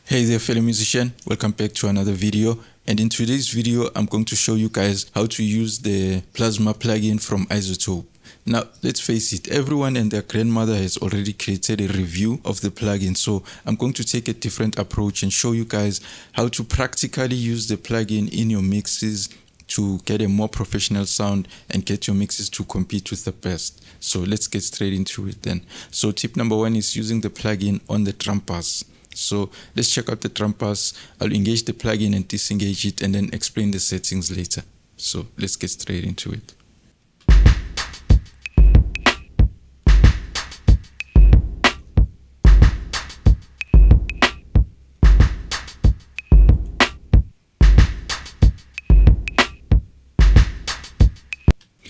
Hey there fellow musician, welcome back to another video, and in today's video I'm going to show you guys how to use the Plasma plugin from iZotope. Now let's face it, everyone and their grandmother has already created a review of the plugin, so I'm going to take a different approach and show you guys how to practically use the plugin in your mixes to get a more professional sound and get your mixes to compete with the best. So let's get straight into it then. So tip number one is using the plugin on the drum pass. So let's check out the drum pass. I'll engage the plugin and disengage it and then explain the settings later. So let's get straight into it.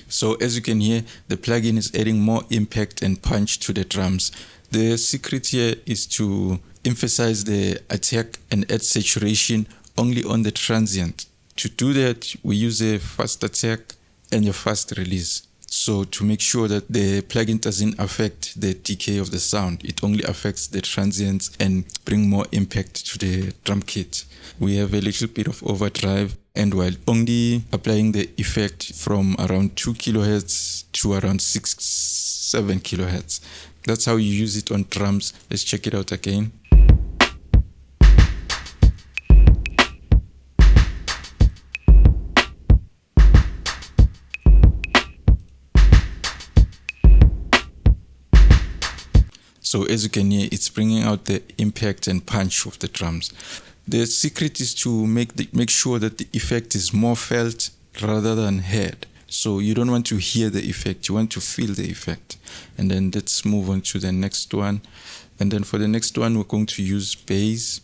So as you can hear, the plugin is adding more impact and punch to the drums. The secret here is to emphasize the attack and add saturation only on the transient. To do that, we use a fast attack and a fast release. So to make sure that the plugin doesn't affect the decay of the sound, it only affects the transients and bring more impact to the drum kit. We have a little bit of overdrive, and while only applying the effect from around 2 kHz to around 7 kHz. That's how you use it on drums. Let's check it out again. So as you can hear, it's bringing out the impact and punch of the drums. The secret is to make sure that the effect is more felt rather than heard. So you don't want to hear the effect, you want to feel the effect. And then let's move on to the next one. And then for the next one, we're going to use bass.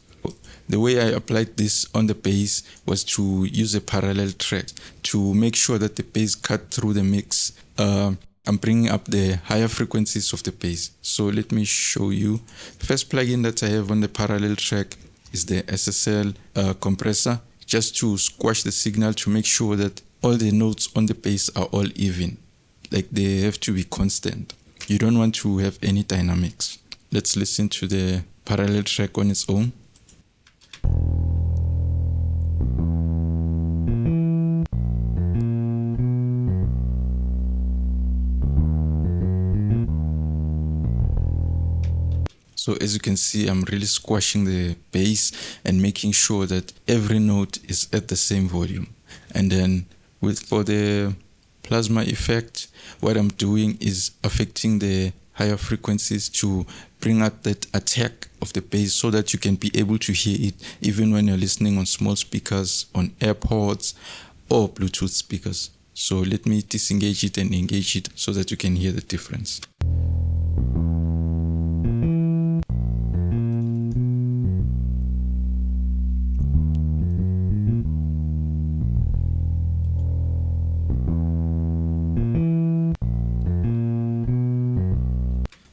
The way I applied this on the bass was to use a parallel track to make sure that the bass cut through the mix. I'm bringing up the higher frequencies of the bass. So let me show you. First plugin that I have on the parallel track is the SSL compressor, just to squash the signal to make sure that all the notes on the bass are all even. Like they have to be constant. You don't want to have any dynamics. Let's listen to the parallel track on its own. So as you can see, I'm really squashing the bass and making sure that every note is at the same volume. And then for the plasma effect, what I'm doing is affecting the higher frequencies to bring out that attack of the bass so that you can be able to hear it even when you're listening on small speakers, on AirPods or Bluetooth speakers. So let me disengage it and engage it so that you can hear the difference.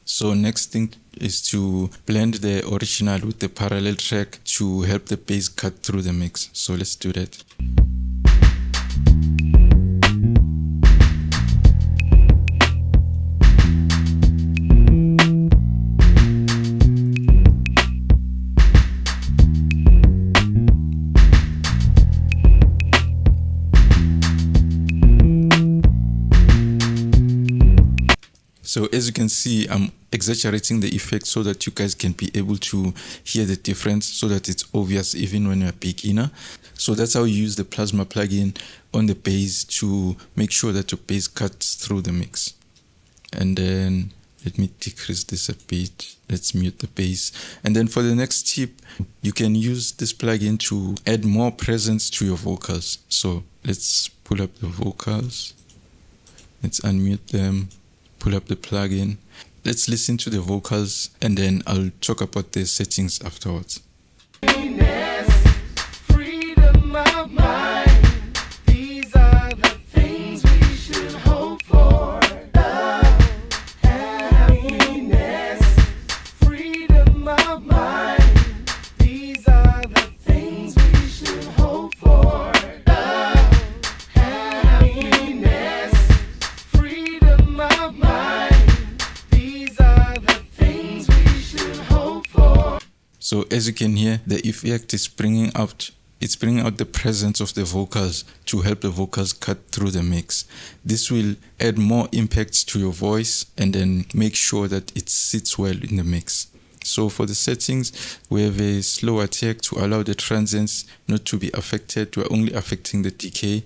So next thing is to blend the original with the parallel track to help the bass cut through the mix. So let's do that. So as you can see, I'm exaggerating the effect so that you guys can be able to hear the difference so that it's obvious even when you're a beginner. So that's how you use the Plasma plugin on the bass to make sure that your bass cuts through the mix. And then let me decrease this a bit. Let's mute the bass. And then for the next tip, you can use this plugin to add more presence to your vocals. So let's pull up the vocals. Let's unmute them. Pull up the plugin. Let's listen to the vocals and then I'll talk about the settings afterwards. Freedom of mind, these are the things we should hope for. Love, happiness, freedom of mind, these are the things we should hope for. Love, happiness, freedom of mind, these are the things we should hope for. So as you can hear, the effect is bringing out the presence of the vocals to help the vocals cut through the mix. This will add more impacts to your voice and then make sure that it sits well in the mix. So for the settings, we have a slow attack to allow the transients not to be affected. We're only affecting the decay,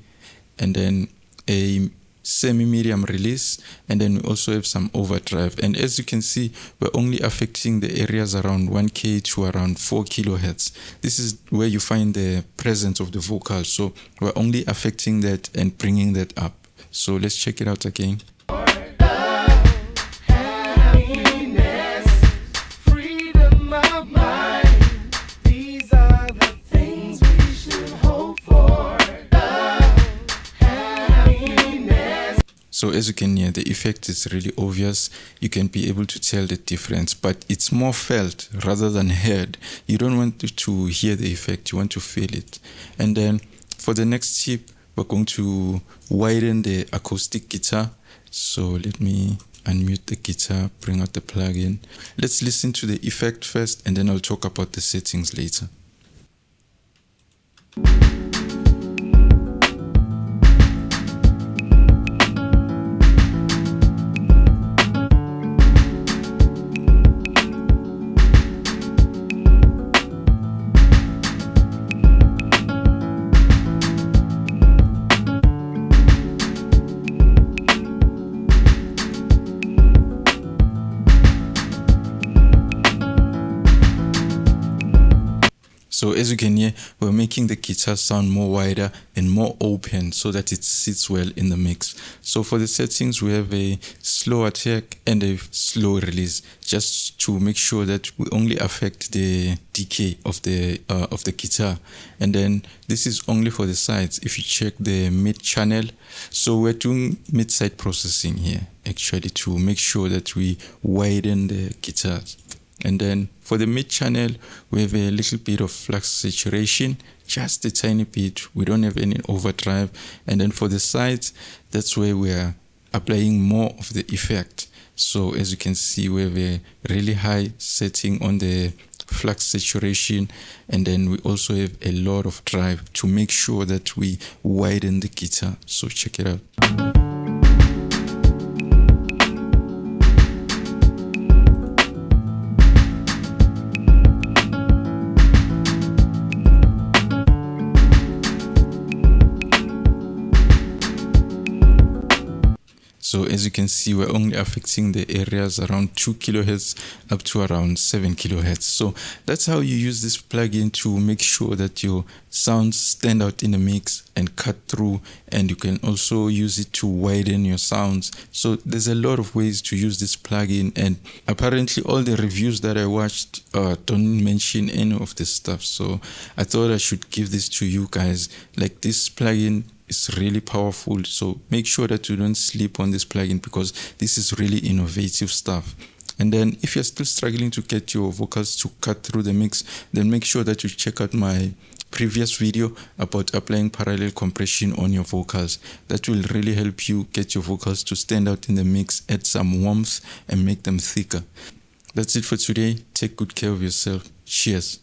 and then a semi-medium release, and then we also have some overdrive. And as you can see, we're only affecting the areas around 1K to around 4 kilohertz. This is where you find the presence of the vocal. So we're only affecting that and bringing that up. So let's check it out again. Happiness, freedom of mind. These are the things we should hope for. So as you can hear, the effect is really obvious. You can be able to tell the difference, but it's more felt rather than heard. You don't want to hear the effect, you want to feel it. And then for the next tip, we're going to widen the acoustic guitar. So let me unmute the guitar, bring out the plugin. Let's listen to the effect first, and then I'll talk about the settings later. So as you can hear, we're making the guitar sound more wider and more open so that it sits well in the mix. So for the settings, we have a slow attack and a slow release, just to make sure that we only affect the decay of the guitar. And then this is only for the sides. If you check the mid channel, so we're doing mid-side processing here actually to make sure that we widen the guitars. And then for the mid channel, we have a little bit of flux saturation, just a tiny bit. We don't have any overdrive. And then for the sides, that's where we are applying more of the effect. So as you can see, we have a really high setting on the flux saturation, and then we also have a lot of drive to make sure that we widen the guitar. So check it out. So as you can see, we're only affecting the areas around 2 kilohertz up to around 7 kilohertz. So that's how you use this plugin to make sure that your sounds stand out in the mix and cut through, and you can also use it to widen your sounds. So there's a lot of ways to use this plugin, and apparently all the reviews that I watched don't mention any of this stuff. So I thought I should give this to you guys. Like, this plugin is really powerful, so make sure that you don't sleep on this plugin because this is really innovative stuff. And then if you're still struggling to get your vocals to cut through the mix, then make sure that you check out my previous video about applying parallel compression on your vocals. That will really help you get your vocals to stand out in the mix, add some warmth, and make them thicker. That's it for today. Take good care of yourself. Cheers.